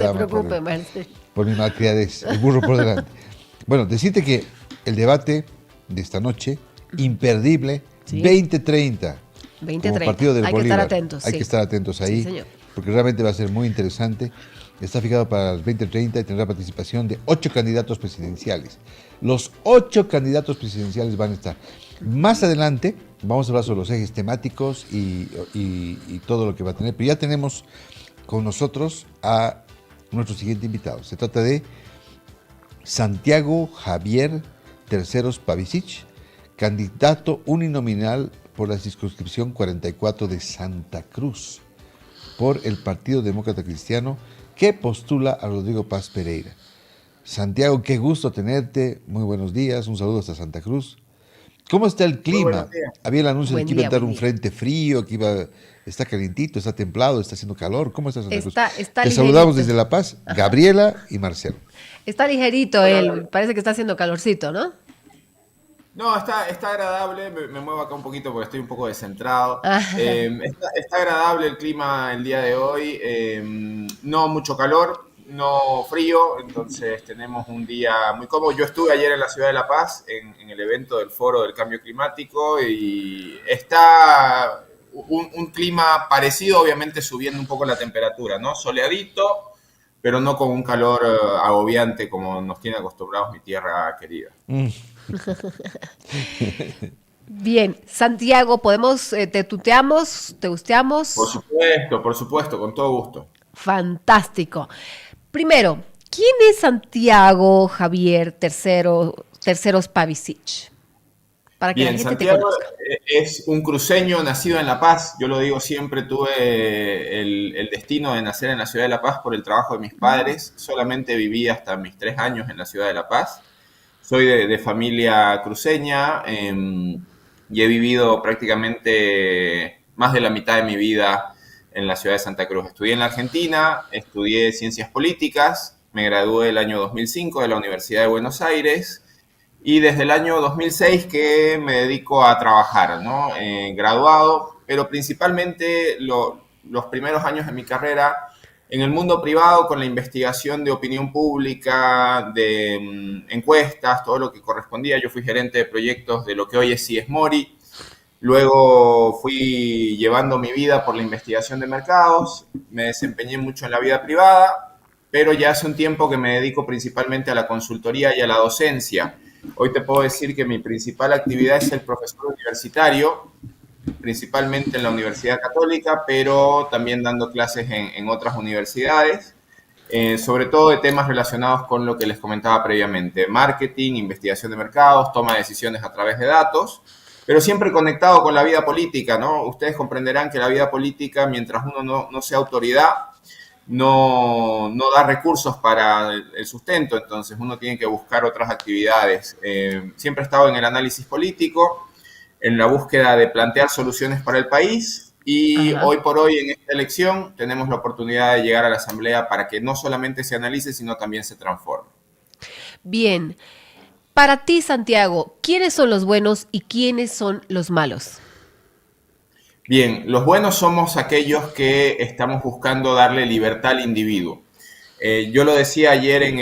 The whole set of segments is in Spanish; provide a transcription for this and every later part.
te Dama, preocupes, Marce. por mi malcriadez, el burro por delante. Bueno, decirte que el debate de esta noche, imperdible, Sí. 20:30, como 20:30. partido del Hay que Bolívar. estar atentos, Hay sí. que estar atentos ahí, Sí, señor. porque realmente va a ser muy interesante. Está fijado para las 20:30 y tendrá participación de 8 candidatos presidenciales. Los 8 candidatos presidenciales van a estar. Más adelante vamos a hablar sobre los ejes temáticos y todo lo que va a tener, pero ya tenemos con nosotros a nuestro siguiente invitado. Se trata de Santiago Javier Terceros Pavicic, candidato uninominal por la circunscripción 44 de Santa Cruz, por el Partido Demócrata Cristiano, que postula a Rodrigo Paz Pereira. Santiago, qué gusto tenerte, muy buenos días, un saludo hasta Santa Cruz. ¿Cómo está el Muy clima? buenos días. Había el anuncio de Buen que iba a día, entrar buen un día. frente frío, está calientito, está templado, está haciendo calor. ¿Cómo está Santa Cruz? Está Te saludamos ligerito. desde La Paz, Gabriela y Marcelo. Está ligerito Hola, él. Gaby. Parece que está haciendo calorcito, ¿no? No, está agradable, me muevo acá un poquito porque estoy un poco descentrado. Ah, Está agradable el clima el día de hoy, no mucho calor, no frío, entonces tenemos un día muy cómodo. Yo estuve ayer en la ciudad de La Paz en el evento del Foro del Cambio Climático y está un clima parecido, obviamente subiendo un poco la temperatura, ¿no? Soleadito, pero no con un calor agobiante como nos tiene acostumbrados mi tierra querida. bien, Santiago, podemos, te tuteamos, te gusteamos. Por supuesto, con todo gusto. Fantástico. Primero, ¿quién es Santiago Javier Terceros Pavicic? Para que la Bien, gente te Santiago conozca. es un cruceño nacido en La Paz. Yo lo digo siempre, tuve el destino de nacer en la ciudad de La Paz por el trabajo de mis padres. Solamente viví hasta mis 3 años en la ciudad de La Paz. Soy de familia cruceña y he vivido prácticamente más de la mitad de mi vida en la ciudad de Santa Cruz. Estudié en la Argentina, estudié ciencias políticas, me gradué el año 2005 de la Universidad de Buenos Aires y desde el año 2006 que me dedico a trabajar, ¿no? Graduado, pero principalmente los primeros años de mi carrera en el mundo privado con la investigación de opinión pública, de encuestas, todo lo que correspondía. Yo fui gerente de proyectos de lo que hoy es CIES Mori. Luego fui llevando mi vida por la investigación de mercados, me desempeñé mucho en la vida privada, pero ya hace un tiempo que me dedico principalmente a la consultoría y a la docencia. Hoy te puedo decir que mi principal actividad es el profesor universitario, principalmente en la Universidad Católica, pero también dando clases en otras universidades, sobre todo de temas relacionados con lo que les comentaba previamente, marketing, investigación de mercados, toma de decisiones a través de datos, pero siempre conectado con la vida política, ¿no? Ustedes comprenderán que la vida política, mientras uno no sea autoridad, no da recursos para el sustento, entonces uno tiene que buscar otras actividades. Siempre he estado en el análisis político, en la búsqueda de plantear soluciones para el país y Ajá. hoy por hoy en esta elección tenemos la oportunidad de llegar a la Asamblea para que no solamente se analice, sino también se transforme. Bien. Para ti, Santiago, ¿quiénes son los buenos y quiénes son los malos? Bien, los buenos somos aquellos que estamos buscando darle libertad al individuo. Yo lo decía ayer en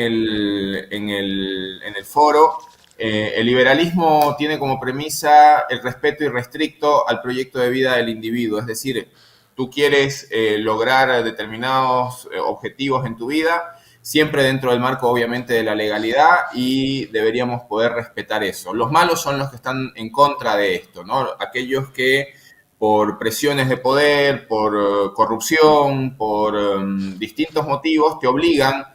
el foro, el liberalismo tiene como premisa el respeto irrestricto al proyecto de vida del individuo, es decir, tú quieres lograr determinados objetivos en tu vida, siempre dentro del marco obviamente de la legalidad y deberíamos poder respetar eso. Los malos son los que están en contra de esto, ¿no? Aquellos que por presiones de poder, por corrupción, por distintos motivos, te obligan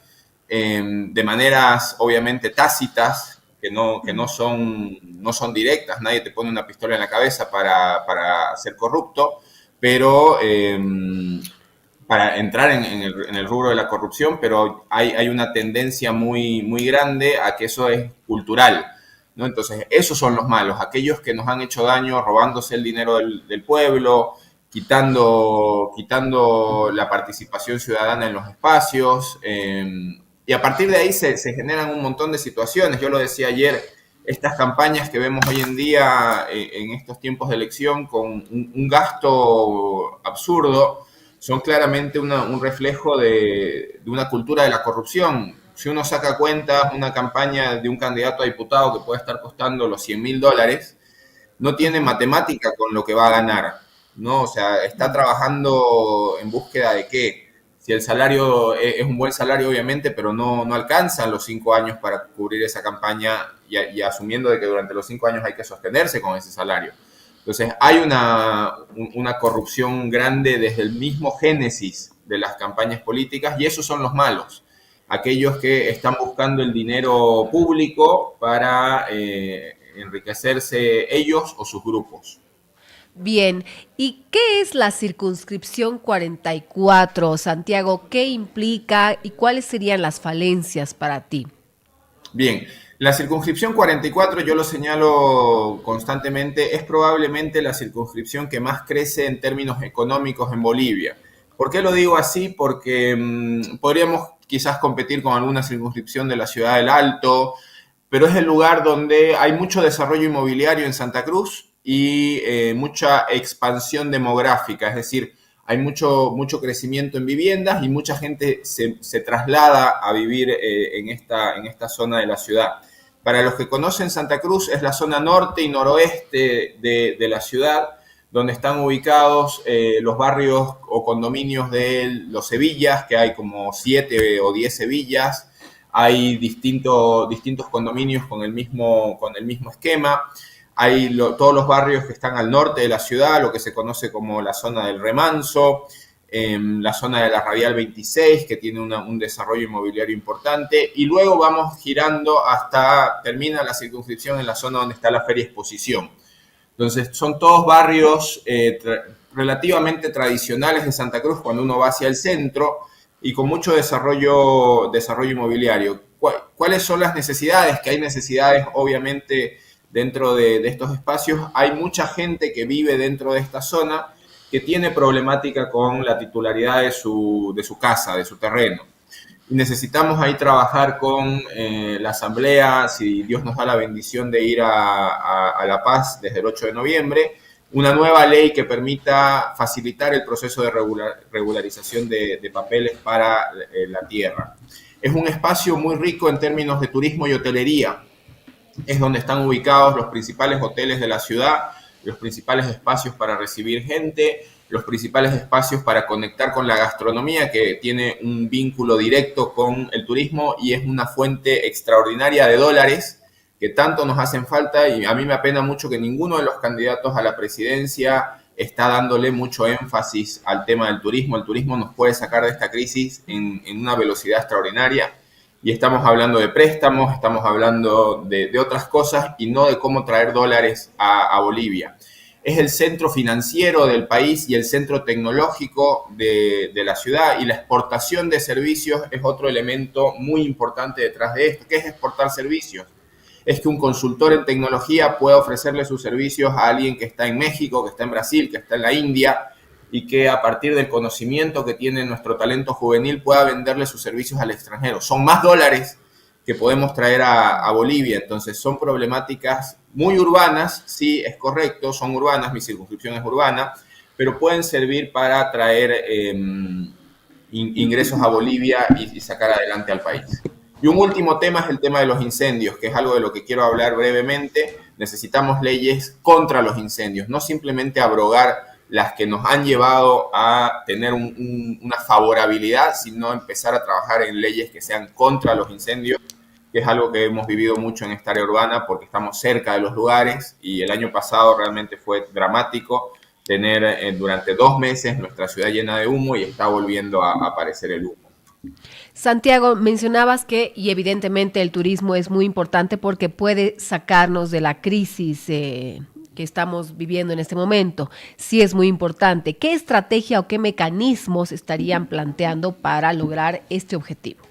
de maneras obviamente tácitas, no son directas, nadie te pone una pistola en la cabeza para ser corrupto, pero para entrar en el rubro de la corrupción, pero hay una tendencia muy grande a que eso es cultural, ¿no? Entonces, esos son los malos, aquellos que nos han hecho daño robándose el dinero del pueblo, quitando la participación ciudadana en los espacios, y a partir de ahí se generan un montón de situaciones. Yo lo decía ayer, estas campañas que vemos hoy en día en estos tiempos de elección con un gasto absurdo, son claramente un reflejo de una cultura de la corrupción. Si uno saca cuentas, una campaña de un candidato a diputado que puede estar costando los $100.000, no tiene matemática con lo que va a ganar, ¿no? O sea, está trabajando en búsqueda de qué. Si el salario es un buen salario, obviamente, pero no alcanzan los 5 años para cubrir esa campaña y asumiendo de que durante los 5 años hay que sostenerse con ese salario. Entonces, hay una corrupción grande desde el mismo génesis de las campañas políticas y esos son los malos, aquellos que están buscando el dinero público para enriquecerse ellos o sus grupos. Bien, ¿y qué es la circunscripción 44, Santiago? ¿Qué implica y cuáles serían las falencias para ti? Bien, la circunscripción 44, yo lo señalo constantemente, es probablemente la circunscripción que más crece en términos económicos en Bolivia. ¿Por qué lo digo así? Porque podríamos quizás competir con alguna circunscripción de la ciudad del Alto, pero es el lugar donde hay mucho desarrollo inmobiliario en Santa Cruz y mucha expansión demográfica, es decir, hay mucho crecimiento en viviendas y mucha gente se traslada a vivir en esta zona de la ciudad. Para los que conocen Santa Cruz, es la zona norte y noroeste de la ciudad, donde están ubicados los barrios o condominios de los Sevillas, que hay como 7 o 10 Sevillas. Hay distintos condominios con el mismo esquema. Hay todos los barrios que están al norte de la ciudad, lo que se conoce como la zona del Remanso, la zona de la Radial 26, que tiene un desarrollo inmobiliario importante, y luego vamos girando hasta, termina la circunscripción en la zona donde está la Feria Exposición. Entonces, son todos barrios relativamente tradicionales de Santa Cruz cuando uno va hacia el centro y con mucho desarrollo inmobiliario. ¿Cuáles son las necesidades? Que hay necesidades, obviamente, dentro de estos espacios. Hay mucha gente que vive dentro de esta zona que tiene problemática con la titularidad de su casa, de su terreno. Y necesitamos ahí trabajar con la Asamblea, si Dios nos da la bendición de ir a La Paz desde el 8 de noviembre, una nueva ley que permita facilitar el proceso de regularización de papeles para la tierra. Es un espacio muy rico en términos de turismo y hotelería. Es donde están ubicados los principales hoteles de la ciudad, los principales espacios para recibir gente, los principales espacios para conectar con la gastronomía, que tiene un vínculo directo con el turismo y es una fuente extraordinaria de dólares que tanto nos hacen falta, y a mí me apena mucho que ninguno de los candidatos a la presidencia está dándole mucho énfasis al tema del turismo. El turismo nos puede sacar de esta crisis en una velocidad extraordinaria. Y estamos hablando de préstamos, estamos hablando de otras cosas y no de cómo traer dólares a Bolivia. Es el centro financiero del país y el centro tecnológico de la ciudad, y la exportación de servicios es otro elemento muy importante detrás de esto. ¿Qué es exportar servicios? Es que un consultor en tecnología pueda ofrecerle sus servicios a alguien que está en México, que está en Brasil, que está en la India, y que a partir del conocimiento que tiene nuestro talento juvenil pueda venderle sus servicios al extranjero. Son más dólares que podemos traer a Bolivia. Entonces son problemáticas muy urbanas, sí, es correcto, son urbanas, mi circunscripción es urbana, pero pueden servir para traer ingresos a Bolivia y sacar adelante al país. Y un último tema es el tema de los incendios, que es algo de lo que quiero hablar brevemente. Necesitamos leyes contra los incendios, no simplemente abrogar las que nos han llevado a tener una favorabilidad, sino empezar a trabajar en leyes que sean contra los incendios, que es algo que hemos vivido mucho en esta área urbana porque estamos cerca de los lugares, y el año pasado realmente fue dramático tener durante 2 meses nuestra ciudad llena de humo y está volviendo a aparecer el humo. Santiago, mencionabas que, y evidentemente el turismo es muy importante porque puede sacarnos de la crisis que estamos viviendo en este momento. Sí es muy importante. ¿Qué estrategia o qué mecanismos estarían planteando para lograr este objetivo?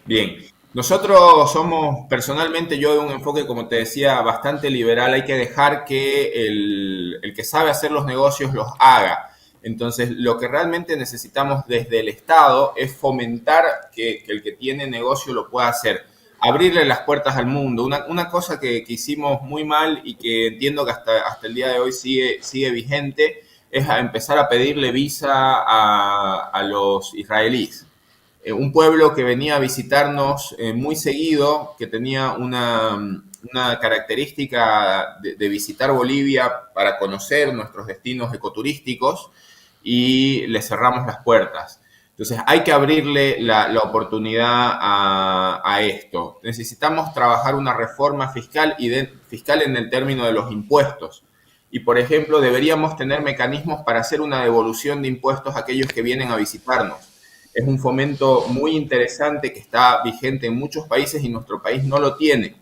Bien, nosotros somos, personalmente yo de un enfoque, como te decía, bastante liberal. Hay que dejar que el que sabe hacer los negocios los haga. Entonces, lo que realmente necesitamos desde el Estado es fomentar que el que tiene negocio lo pueda hacer. Abrirle las puertas al mundo. Una cosa que hicimos muy mal y que entiendo que hasta el día de hoy sigue vigente es a empezar a pedirle visa a los israelíes. Un pueblo que venía a visitarnos muy seguido, que tenía una característica de visitar Bolivia para conocer nuestros destinos ecoturísticos, y le cerramos las puertas. Entonces hay que abrirle la oportunidad a esto. Necesitamos trabajar una reforma fiscal fiscal en el término de los impuestos. Y, por ejemplo, deberíamos tener mecanismos para hacer una devolución de impuestos a aquellos que vienen a visitarnos. Es un fomento muy interesante que está vigente en muchos países y nuestro país no lo tiene.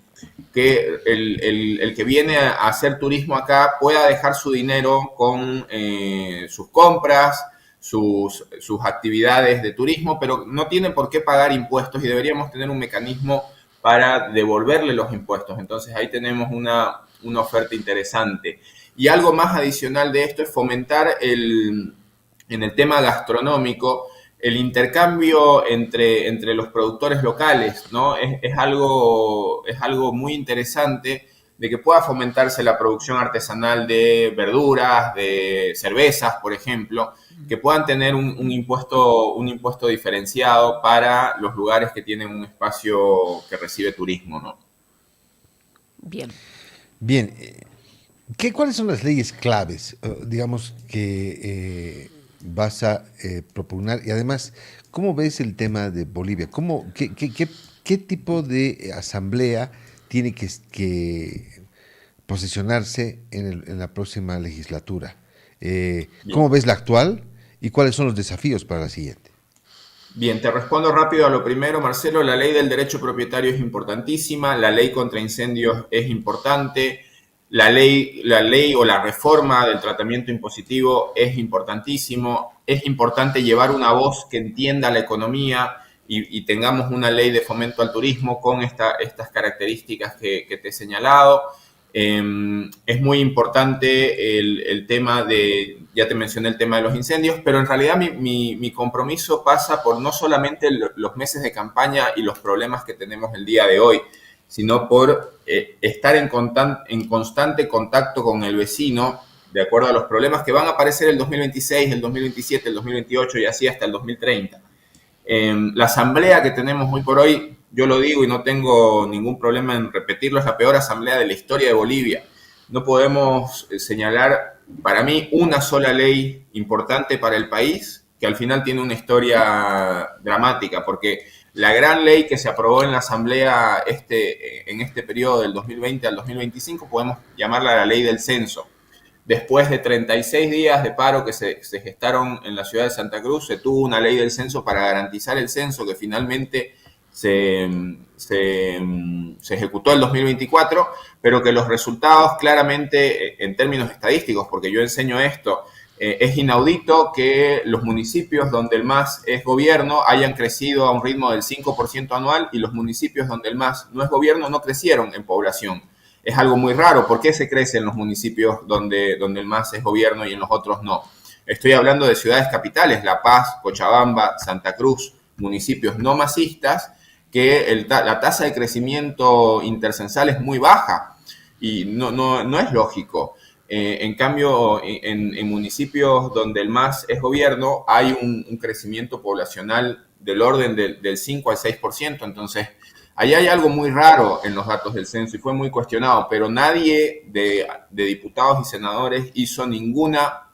Que el que viene a hacer turismo acá pueda dejar su dinero con sus compras, sus actividades de turismo, pero no tiene por qué pagar impuestos y deberíamos tener un mecanismo para devolverle los impuestos. Entonces ahí tenemos una oferta interesante. Y algo más adicional de esto es fomentar en el tema gastronómico el intercambio entre los productores locales, ¿no? Es algo muy interesante de que pueda fomentarse la producción artesanal de verduras, de cervezas, por ejemplo, que puedan tener un impuesto diferenciado para los lugares que tienen un espacio que recibe turismo, ¿no? Bien. Bien, ¿cuáles son las leyes claves, digamos, que vas a propugnar? Y además, ¿cómo ves el tema de Bolivia? ¿Qué tipo de asamblea tiene que posicionarse en la próxima legislatura? ¿Cómo ves la actual y cuáles son los desafíos para la siguiente? Bien, te respondo rápido a lo primero, Marcelo. La ley del derecho propietario es importantísima, la ley contra incendios es importante, la ley o la reforma del tratamiento impositivo es importantísimo. Es importante llevar una voz que entienda la economía y tengamos una ley de fomento al turismo con estas características que te he señalado. Es muy importante el tema ya te mencioné el tema de los incendios, pero en realidad mi compromiso pasa por no solamente los meses de campaña y los problemas que tenemos el día de hoy, sino por estar en constante contacto con el vecino, de acuerdo a los problemas que van a aparecer el 2026, el 2027, el 2028 y así hasta el 2030. La asamblea que tenemos hoy por hoy, yo lo digo y no tengo ningún problema en repetirlo, es la peor asamblea de la historia de Bolivia. No podemos señalar, para mí, una sola ley importante para el país que al final tiene una historia dramática, porque la gran ley que se aprobó en la asamblea en este periodo del 2020 al 2025, podemos llamarla la ley del censo. Después de 36 días de paro que se gestaron en la ciudad de Santa Cruz, se tuvo una ley del censo para garantizar el censo que finalmente se ejecutó el 2024, pero que los resultados claramente, en términos estadísticos, porque yo enseño esto, es inaudito que los municipios donde el MAS es gobierno hayan crecido a un ritmo del 5% anual y los municipios donde el MAS no es gobierno no crecieron en población. Es algo muy raro. ¿Por qué se crece en los municipios donde el MAS es gobierno y en los otros no? Estoy hablando de ciudades capitales, La Paz, Cochabamba, Santa Cruz, municipios no masistas, que la tasa de crecimiento intercensal es muy baja y no es lógico. En cambio, en municipios donde el MAS es gobierno hay un crecimiento poblacional del orden del 5 al 6%. Entonces, ahí hay algo muy raro en los datos del censo y fue muy cuestionado, pero nadie de diputados y senadores hizo ninguna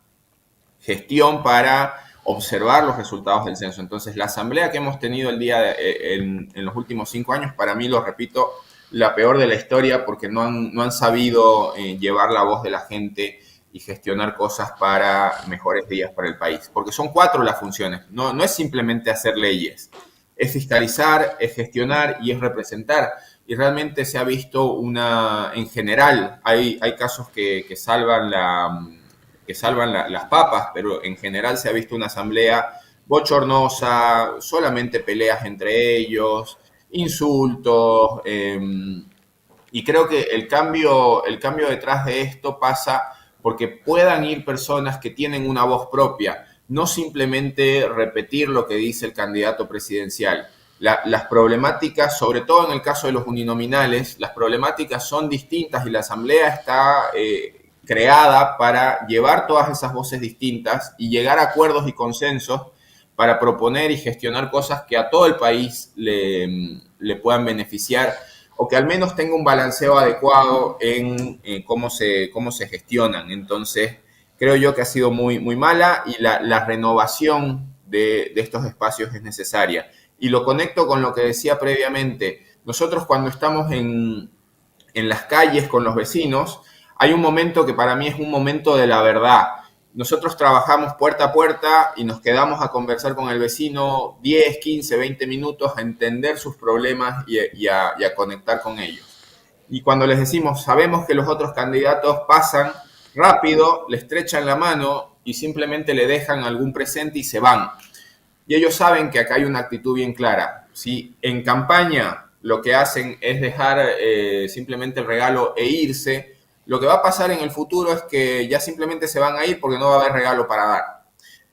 gestión para observar los resultados del censo. Entonces, la asamblea que hemos tenido en los últimos 5 años, para mí, lo repito, la peor de la historia porque no han sabido llevar la voz de la gente y gestionar cosas para mejores días para el país. Porque son 4 las funciones, no es simplemente hacer leyes, es fiscalizar, es gestionar y es representar. Y realmente se ha visto en general, hay casos que salvan las papas, pero en general se ha visto una asamblea bochornosa, solamente peleas entre ellos, insultos, y creo que el cambio detrás de esto pasa porque puedan ir personas que tienen una voz propia, no simplemente repetir lo que dice el candidato presidencial. Las problemáticas, sobre todo en el caso de los uninominales, las problemáticas son distintas y la asamblea está creada para llevar todas esas voces distintas y llegar a acuerdos y consensos para proponer y gestionar cosas que a todo el país le puedan beneficiar o que al menos tenga un balanceo adecuado en cómo se gestionan. Entonces, creo yo que ha sido muy mala y la renovación de estos espacios es necesaria. Y lo conecto con lo que decía previamente. Nosotros cuando estamos en las calles con los vecinos, hay un momento que para mí es un momento de la verdad. Nosotros trabajamos puerta a puerta y nos quedamos a conversar con el vecino 10, 15, 20 minutos a entender sus problemas y a conectar con ellos. Y cuando les decimos, sabemos que los otros candidatos pasan rápido, le estrechan la mano y simplemente le dejan algún presente y se van. Y ellos saben que acá hay una actitud bien clara. Si en campaña lo que hacen es dejar simplemente el regalo e irse, lo que va a pasar en el futuro es que ya simplemente se van a ir porque no va a haber regalo para dar.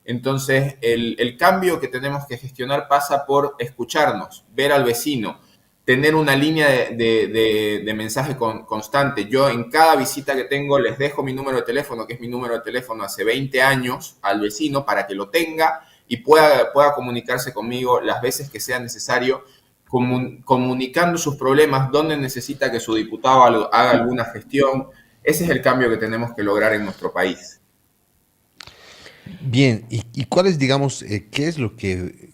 Entonces, el cambio que tenemos que gestionar pasa por escucharnos, ver al vecino, tener una línea de mensaje constante. Yo en cada visita que tengo les dejo mi número de teléfono, que es mi número de teléfono hace 20 años, al vecino para que lo tenga y pueda comunicarse conmigo las veces que sea necesario, comunicando sus problemas, donde necesita que su diputado haga alguna gestión. Ese es el cambio que tenemos que lograr en nuestro país. Bien, ¿y cuál es, digamos, qué es lo que,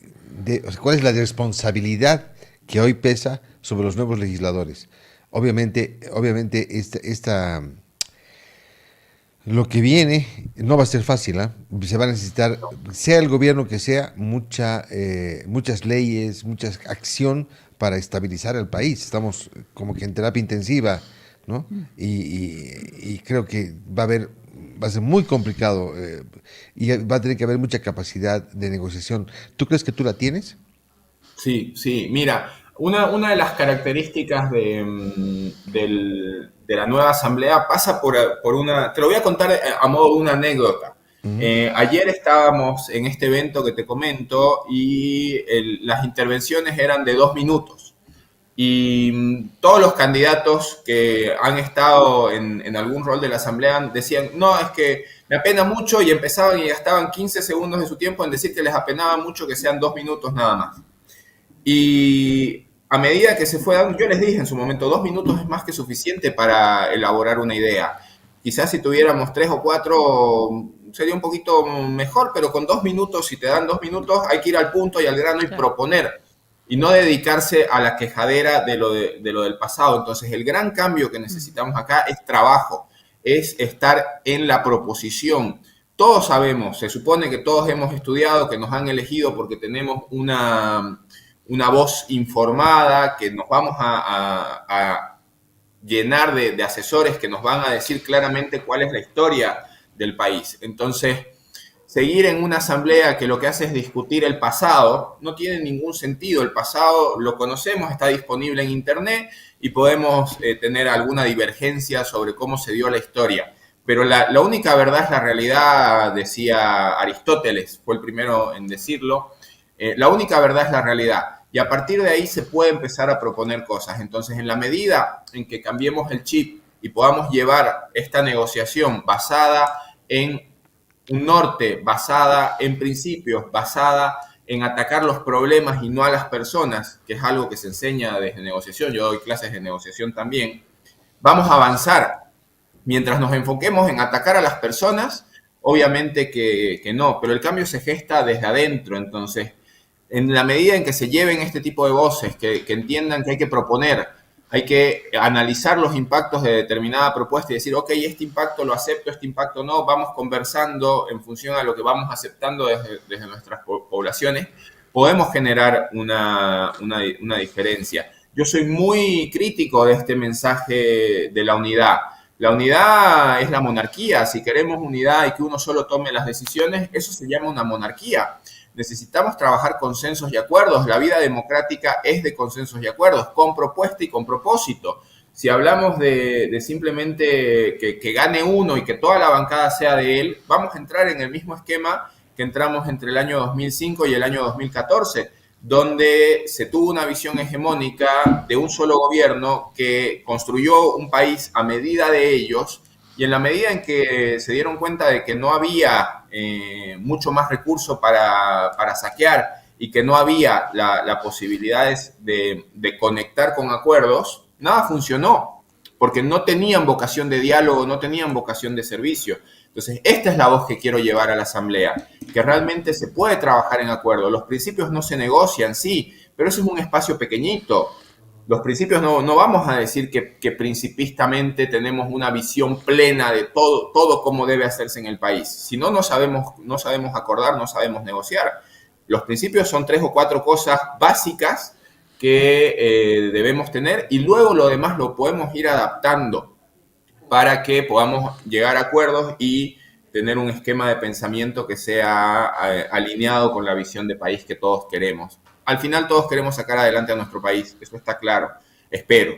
o sea, cuál es la responsabilidad que hoy pesa sobre los nuevos legisladores? Obviamente lo que viene no va a ser fácil, ¿eh? Se va a necesitar, sea el gobierno que sea, muchas leyes, mucha acción para estabilizar el país. Estamos como que en terapia intensiva, ¿no? Y creo que va a ser muy complicado y va a tener que haber mucha capacidad de negociación. ¿Tú crees que tú la tienes? Sí, mira, una de las características de la nueva asamblea pasa por una, te lo voy a contar a modo de una anécdota. Ayer estábamos en este evento que te comento y las intervenciones eran de 2 minutos. Y todos los candidatos que han estado en algún rol de la asamblea decían, no, es que me apena mucho, y empezaban y gastaban 15 segundos de su tiempo en decir que les apenaba mucho que sean 2 minutos nada más. Y a medida que se fue dando, yo les dije en su momento, 2 minutos es más que suficiente para elaborar una idea. Quizás si tuviéramos 3 o 4 sería un poquito mejor, pero con 2 minutos, si te dan 2 minutos, hay que ir al punto y al grano y proponer, y no dedicarse a la quejadera de lo del pasado. Entonces, el gran cambio que necesitamos acá es trabajo, es estar en la proposición. Todos sabemos, se supone que todos hemos estudiado, que nos han elegido porque tenemos una voz informada, que nos vamos a llenar de asesores que nos van a decir claramente cuál es la historia del país. Entonces, seguir en una asamblea que lo que hace es discutir el pasado no tiene ningún sentido. El pasado lo conocemos, está disponible en internet y podemos tener alguna divergencia sobre cómo se dio la historia. Pero la única verdad es la realidad, decía Aristóteles, fue el primero en decirlo. La única verdad es la realidad. Y a partir de ahí se puede empezar a proponer cosas. Entonces, en la medida en que cambiemos el chip y podamos llevar esta negociación basada en un norte, basada en principios, basada en atacar los problemas y no a las personas, que es algo que se enseña desde negociación, yo doy clases de negociación también, vamos a avanzar. Mientras nos enfoquemos en atacar a las personas, obviamente que no, pero el cambio se gesta desde adentro. Entonces, en la medida en que se lleven este tipo de voces, que entiendan que hay que proponer, hay que analizar los impactos de determinada propuesta y decir, ok, este impacto lo acepto, este impacto no, vamos conversando en función a lo que vamos aceptando desde nuestras poblaciones, podemos generar una diferencia. Yo soy muy crítico de este mensaje de la unidad. La unidad es la monarquía. Si queremos unidad y que uno solo tome las decisiones, eso se llama una monarquía. Necesitamos trabajar consensos y acuerdos. La vida democrática es de consensos y acuerdos, con propuesta y con propósito. Si hablamos de simplemente que gane uno y que toda la bancada sea de él, vamos a entrar en el mismo esquema que entramos entre el año 2005 y el año 2014, donde se tuvo una visión hegemónica de un solo gobierno que construyó un país a medida de ellos Y en la medida en que se dieron cuenta de que no había mucho más recurso para saquear y que no había la posibilidad de conectar con acuerdos, nada funcionó, porque no tenían vocación de diálogo, no tenían vocación de servicio. Entonces, esta es la voz que quiero llevar a la Asamblea, que realmente se puede trabajar en acuerdo. Los principios no se negocian, sí, pero eso es un espacio pequeño. Los principios no vamos a decir que principistamente tenemos una visión plena de todo cómo debe hacerse en el país. Si no, no sabemos acordar, no sabemos negociar. Los principios son 3 o 4 cosas básicas que debemos tener y luego lo demás lo podemos ir adaptando para que podamos llegar a acuerdos y tener un esquema de pensamiento que sea alineado con la visión de país que todos queremos. Al final todos queremos sacar adelante a nuestro país, eso está claro, espero.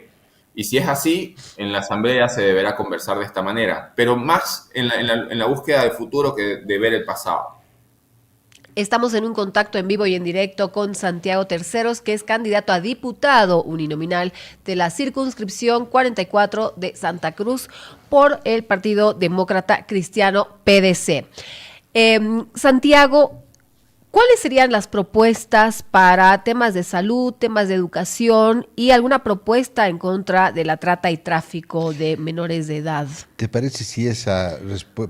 Y si es así, en la Asamblea se deberá conversar de esta manera, pero más en la búsqueda de futuro que de ver el pasado. Estamos en un contacto en vivo y en directo con Santiago Terceros, que es candidato a diputado uninominal de la circunscripción 44 de Santa Cruz por el Partido Demócrata Cristiano PDC. Santiago, ¿cuáles serían las propuestas para temas de salud, temas de educación y alguna propuesta en contra de la trata y tráfico de menores de edad? ¿Te parece si esa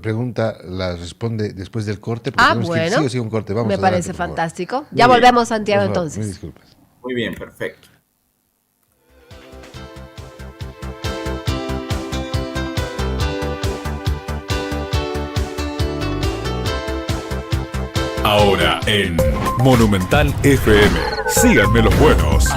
pregunta la responde después del corte? Porque bueno, que sí o sí un corte. Vamos me adelante, parece fantástico. Muy Ya bien. volvemos, Santiago, Por favor, entonces. mil disculpas. Muy bien, perfecto. Ahora en Monumental FM. Síganme los buenos.